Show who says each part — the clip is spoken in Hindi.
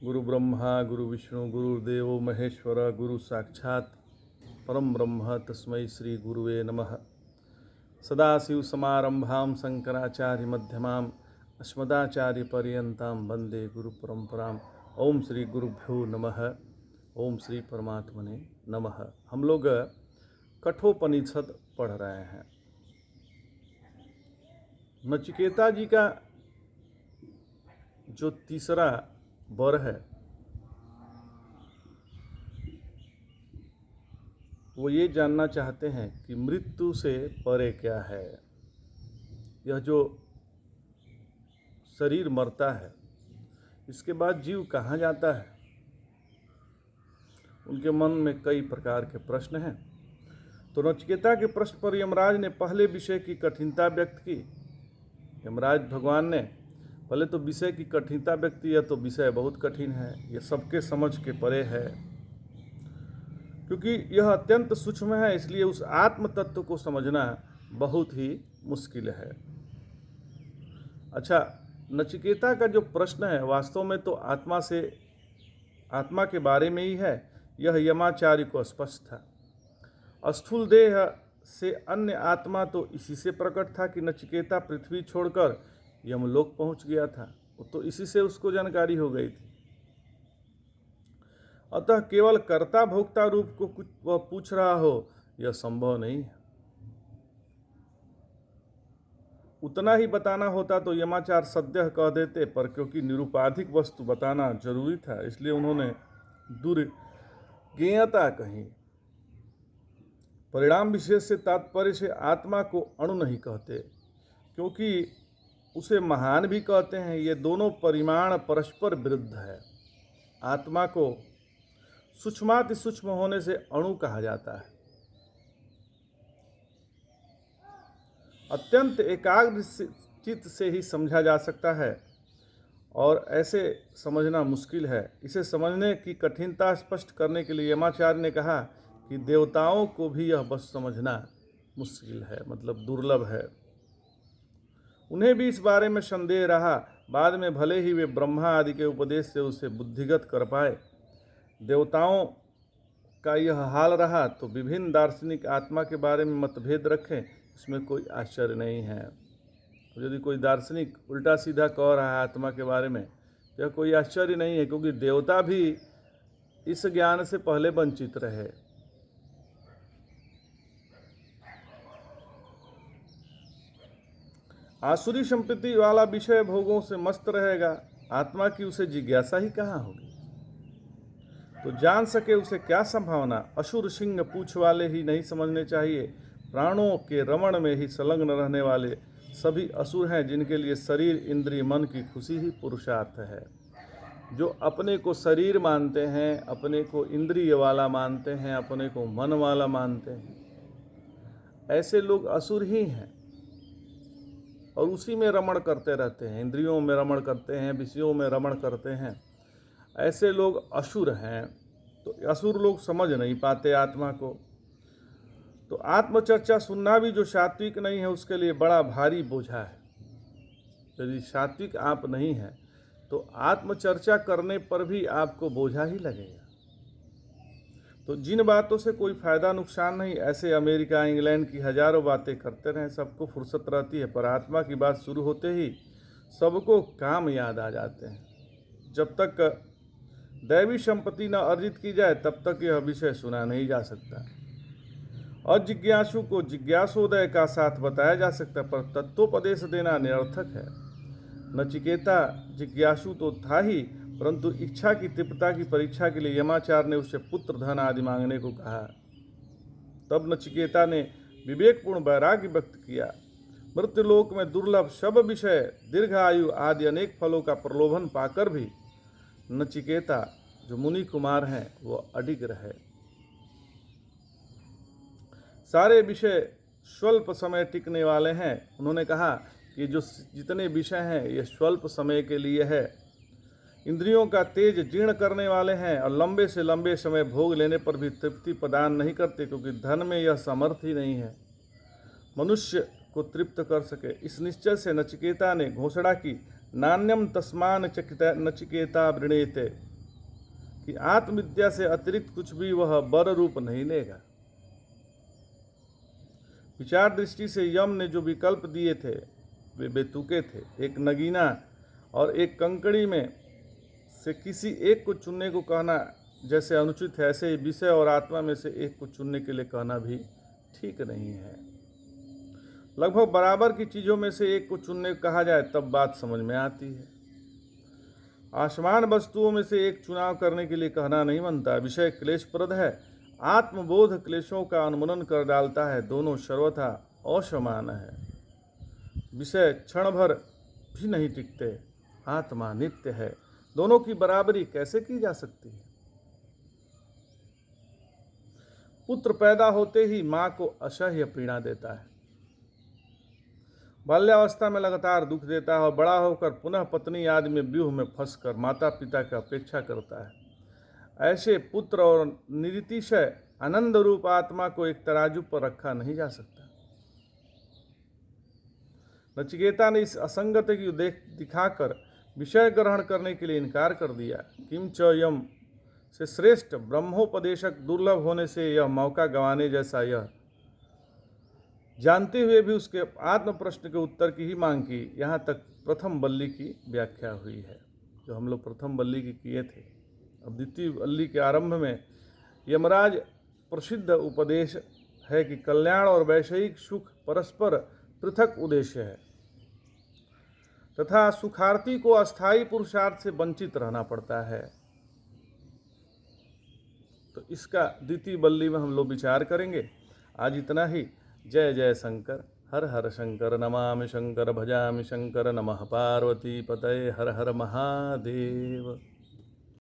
Speaker 1: गुरु ब्रह्मा गुरु विष्णु गुरुदेव महेश्वर गुरु साक्षात् परम ब्रह्म तस्मै श्री गुरुवे नमः। सदाशिवसमारंभां शंकराचार्य मध्यमाम् अस्मदाचार्यपर्यन्तां वन्दे गुरुपरम्पराम्। ओम श्री गुरुभ्यो नमः। ओम श्री परमात्मने नमः। हम लोग कठोपनिषद पढ़ रहे हैं। नचिकेता जी का जो तीसरा वर है वो ये जानना चाहते हैं कि मृत्यु से परे क्या है। यह जो शरीर मरता है इसके बाद जीव कहाँ जाता है। उनके मन में कई प्रकार के प्रश्न हैं। तो नचिकेता के प्रश्न पर यमराज ने पहले विषय की कठिनता व्यक्त की। यमराज भगवान ने पहले तो विषय की कठिनता व्यक्त की। तो विषय बहुत कठिन है, यह सबके समझ के परे है, क्योंकि यह अत्यंत सूक्ष्म है। इसलिए उस आत्म तत्व को समझना बहुत ही मुश्किल है। अच्छा, नचिकेता का जो प्रश्न है वास्तव में तो आत्मा के बारे में ही है। यह यमाचार्य को स्पष्ट था। स्थूल देह से अन्य आत्मा तो इसी से प्रकट था कि नचिकेता पृथ्वी छोड़कर यमलोक पहुंच गया था। तो इसी से उसको जानकारी हो गई थी। अतः केवल कर्ता भोक्ता रूप को कुछ वह पूछ रहा हो यह संभव नहीं है। उतना ही बताना होता तो यमाचार्य सद्यः कह देते, पर क्योंकि निरुपाधिक वस्तु बताना जरूरी था इसलिए उन्होंने दुर्ज्ञेयता कही। परिणाम विशेष से तात्पर्य से आत्मा को अणु नहीं कहते, क्योंकि उसे महान भी कहते हैं। ये दोनों परिमाण परस्पर विरुद्ध है। आत्मा को सूक्ष्माति सूक्ष्म होने से अणु कहा जाता है। अत्यंत एकाग्र चित्त से ही समझा जा सकता है और ऐसे समझना मुश्किल है। इसे समझने की कठिनता स्पष्ट करने के लिए यमाचार्य ने कहा कि देवताओं को भी यह बस समझना मुश्किल है, मतलब दुर्लभ है। उन्हें भी इस बारे में संदेह रहा। बाद में भले ही वे ब्रह्मा आदि के उपदेश से उसे बुद्धिगत कर पाए। देवताओं का यह हाल रहा तो विभिन्न दार्शनिक आत्मा के बारे में मतभेद रखें, इसमें कोई आश्चर्य नहीं है। यदि कोई दार्शनिक उल्टा सीधा कह रहा है आत्मा के बारे में तो यह कोई आश्चर्य नहीं है, क्योंकि देवता भी इस ज्ञान से पहले वंचित रहे। आसुरी संपत्ति वाला विषय भोगों से मस्त रहेगा, आत्मा की उसे जिज्ञासा ही कहाँ होगी। तो जान सके उसे क्या संभावना। असुर सिंह पूछ वाले ही नहीं समझने चाहिए। प्राणों के रमण में ही संलग्न रहने वाले सभी असुर हैं, जिनके लिए शरीर इंद्रिय मन की खुशी ही पुरुषार्थ है। जो अपने को शरीर मानते हैं, अपने को इंद्रिय वाला मानते हैं, अपने को मन वाला मानते हैं, ऐसे लोग असुर ही हैं और उसी में रमण करते रहते हैं। इंद्रियों में रमण करते हैं, विषयों में रमण करते हैं। ऐसे लोग असुर हैं। तो असुर लोग समझ नहीं पाते आत्मा को। तो आत्मचर्चा सुनना भी जो सात्विक नहीं है उसके लिए बड़ा भारी बोझा है। यदि सात्विक आप नहीं हैं तो आत्मचर्चा करने पर भी आपको बोझा ही लगेगा। तो जिन बातों से कोई फायदा नुकसान नहीं, ऐसे अमेरिका इंग्लैंड की हजारों बातें करते रहें, सबको फुर्सत रहती है, पर आत्मा की बात शुरू होते ही सबको काम याद आ जाते हैं। जब तक दैवी संपत्ति न अर्जित की जाए तब तक यह विषय सुना नहीं जा सकता। अजिज्ञासु को जिज्ञासोदय का साथ बताया जा सकता, पर तत्वोपदेश देना निरर्थक है। नचिकेता जिज्ञासु तो था ही, परंतु इच्छा की तीव्रता की परीक्षा के लिए यमाचार्य ने उससे पुत्र धन आदि मांगने को कहा। तब नचिकेता ने विवेकपूर्ण वैराग्य व्यक्त किया। मृत्युलोक में दुर्लभ सब विषय, दीर्घ आयु आदि अनेक फलों का प्रलोभन पाकर भी नचिकेता जो मुनि कुमार हैं वो अडिग रहे। सारे विषय स्वल्प समय टिकने वाले हैं। उन्होंने कहा कि जो जितने विषय हैं ये स्वल्प समय के लिए है। इंद्रियों का तेज जीर्ण करने वाले हैं और लंबे से लंबे समय भोग लेने पर भी तृप्ति प्रदान नहीं करते, क्योंकि धन में यह समर्थ ही नहीं है मनुष्य को तृप्त कर सके। इस निश्चय से नचिकेता ने घोषणा की, नान्यम तस्मान नचिकेता वृणीते, कि आत्मविद्या से अतिरिक्त कुछ भी वह बर रूप नहीं लेगा। विचार दृष्टि से यम ने जो विकल्प दिए थे वे बेतुके थे। एक नगीना और एक कंकड़ी में से किसी एक को चुनने को कहना जैसे अनुचित है, ऐसे ही विषय और आत्मा में से एक को चुनने के लिए कहना भी ठीक नहीं है। लगभग बराबर की चीज़ों में से एक को चुनने को कहा जाए तब बात समझ में आती है। आसमान वस्तुओं में से एक चुनाव करने के लिए कहना नहीं बनता। विषय क्लेशप्रद है, आत्मबोध क्लेशों का उन्मूलन कर डालता है। दोनों सर्वथा असमान है। विषय क्षण भर भी नहीं टिकते, आत्मा नित्य है। दोनों की बराबरी कैसे की जा सकती है? पुत्र पैदा होते ही माँ को असह्य पीड़ा देता है, बाल्यावस्था में लगातार दुख देता है और बड़ा होकर पुनः पत्नी आदि में व्यूह में फंसकर माता पिता की अपेक्षा करता है। ऐसे पुत्र और निरतिशय आनंद रूप आत्मा को एक तराजू पर रखा नहीं जा सकता। नचिकेता ने इस असंगति की दिखाकर विषय ग्रहण करने के लिए इनकार कर दिया। किम च यम से श्रेष्ठ ब्रह्मोपदेशक दुर्लभ होने से यह मौका गंवाने जैसा, यह जानते हुए भी उसके आत्म प्रश्न के उत्तर की ही मांग की। यहाँ तक प्रथम बल्ली की व्याख्या हुई है, जो हम लोग प्रथम बल्ली की किए थे। अब द्वितीय बल्ली के आरंभ में यमराज प्रसिद्ध उपदेश है कि कल्याण और वैषयिक सुख परस्पर पृथक उद्देश्य है तथा सुखार्थी को अस्थायी पुरुषार्थ से वंचित रहना पड़ता है। तो इसका द्वितीय बल्ली में हम लोग विचार करेंगे। आज इतना ही। जय जय शंकर, हर हर शंकर, नमामि शंकर, भजामि शंकर, नमः पार्वती पतये, हर हर महादेव।